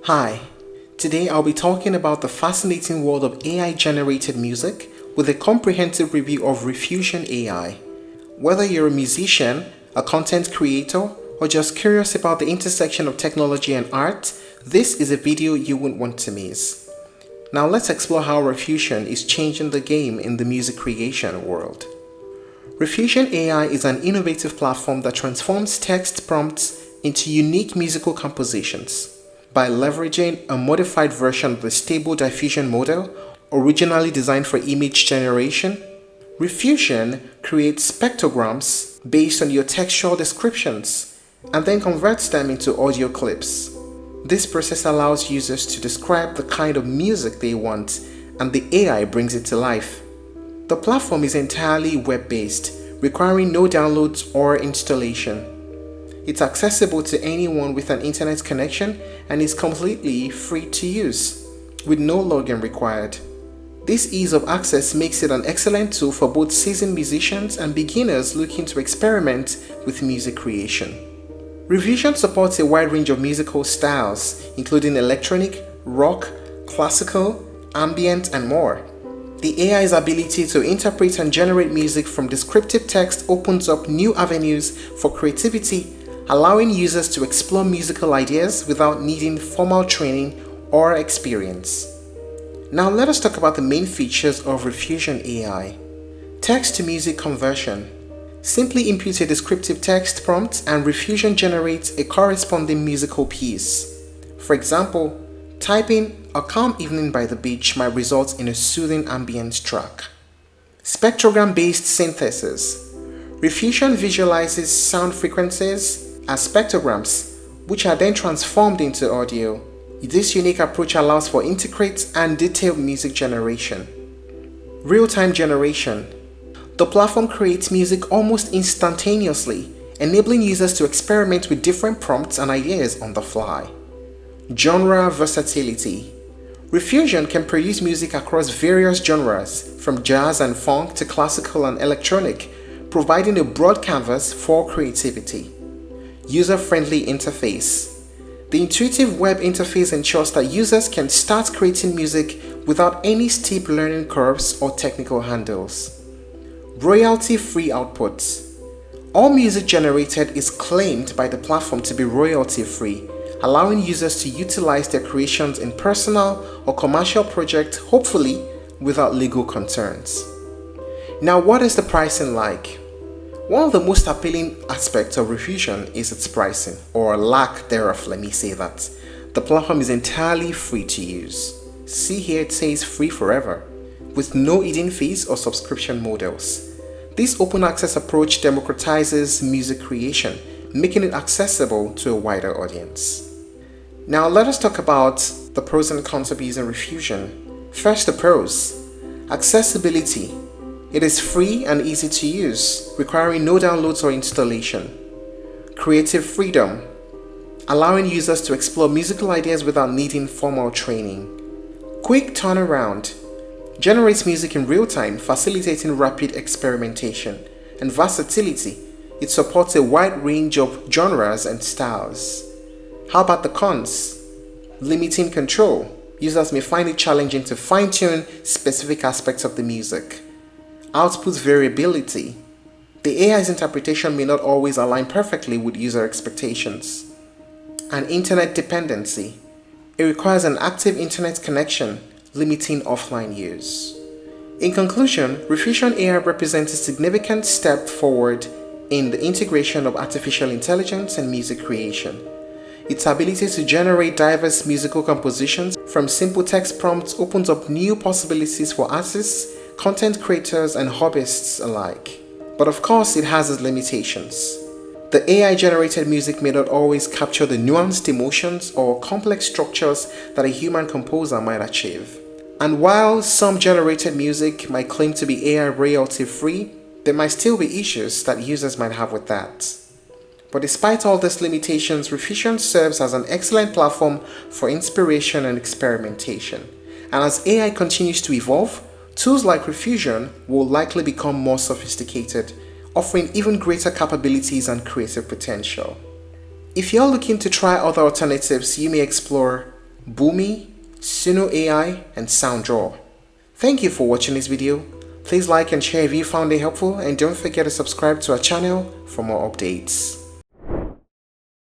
Hi, today I'll be talking about the fascinating world of AI-generated music with a comprehensive review of Riffusion AI. Whether you're a musician, a content creator, or just curious about the intersection of technology and art, this is a video you wouldn't want to miss. Now let's explore how Riffusion is changing the game in the music creation world. Riffusion AI is an innovative platform that transforms text prompts into unique musical compositions. By leveraging a modified version of the Stable Diffusion model, originally designed for image generation, Riffusion creates spectrograms based on your textual descriptions and then converts them into audio clips. This process allows users to describe the kind of music they want, and the AI brings it to life. The platform is entirely web-based, requiring no downloads or installation. It's accessible to anyone with an internet connection and is completely free to use, with no login required. This ease of access makes it an excellent tool for both seasoned musicians and beginners looking to experiment with music creation. Riffusion supports a wide range of musical styles, including electronic, rock, classical, ambient, and more. The AI's ability to interpret and generate music from descriptive text opens up new avenues for creativity, allowing users to explore musical ideas without needing formal training or experience. Now let us talk about the main features of Riffusion AI. Text-to-music conversion. Simply input a descriptive text prompt and Riffusion generates a corresponding musical piece. For example, typing "a calm evening by the beach" might result in a soothing ambient track. Spectrogram-based synthesis. Riffusion visualizes sound frequencies as spectrograms, which are then transformed into audio. This unique approach allows for intricate and detailed music generation. Real-time generation. The platform creates music almost instantaneously, enabling users to experiment with different prompts and ideas on the fly. Genre versatility. Riffusion can produce music across various genres, from jazz and funk to classical and electronic, providing a broad canvas for creativity. User-friendly interface. The intuitive web interface ensures that users can start creating music without any steep learning curves or technical handles. Royalty-free outputs. All music generated is claimed by the platform to be royalty-free, allowing users to utilize their creations in personal or commercial projects, hopefully without legal concerns. Now, what is the pricing like? One of the most appealing aspects of Riffusion is its pricing, or lack thereof, let me say that. The platform is entirely free to use. See here, it says free forever, with no hidden fees or subscription models. This open access approach democratizes music creation, making it accessible to a wider audience. Now let us talk about the pros and cons of using Riffusion. First, the pros. Accessibility. It is free and easy to use, requiring no downloads or installation. Creative freedom, allowing users to explore musical ideas without needing formal training. Quick turnaround, generates music in real time, facilitating rapid experimentation. And versatility, it supports a wide range of genres and styles. How about the cons? Limiting control, users may find it challenging to fine-tune specific aspects of the music. Output variability. The AI's interpretation may not always align perfectly with user expectations. And internet dependency. It requires an active internet connection, limiting offline use. In conclusion, Riffusion AI represents a significant step forward in the integration of artificial intelligence and music creation. Its ability to generate diverse musical compositions from simple text prompts opens up new possibilities for artists, content creators, and hobbyists alike. But of course, it has its limitations. The AI-generated music may not always capture the nuanced emotions or complex structures that a human composer might achieve. And while some generated music might claim to be AI royalty-free, there might still be issues that users might have with that. But despite all these limitations, Riffusion serves as an excellent platform for inspiration and experimentation. And as AI continues to evolve, tools like Riffusion will likely become more sophisticated, offering even greater capabilities and creative potential. If you're looking to try other alternatives, you may explore Boomi, Suno AI, and SoundDraw. Thank you for watching this video. Please like and share if you found it helpful, and don't forget to subscribe to our channel for more updates.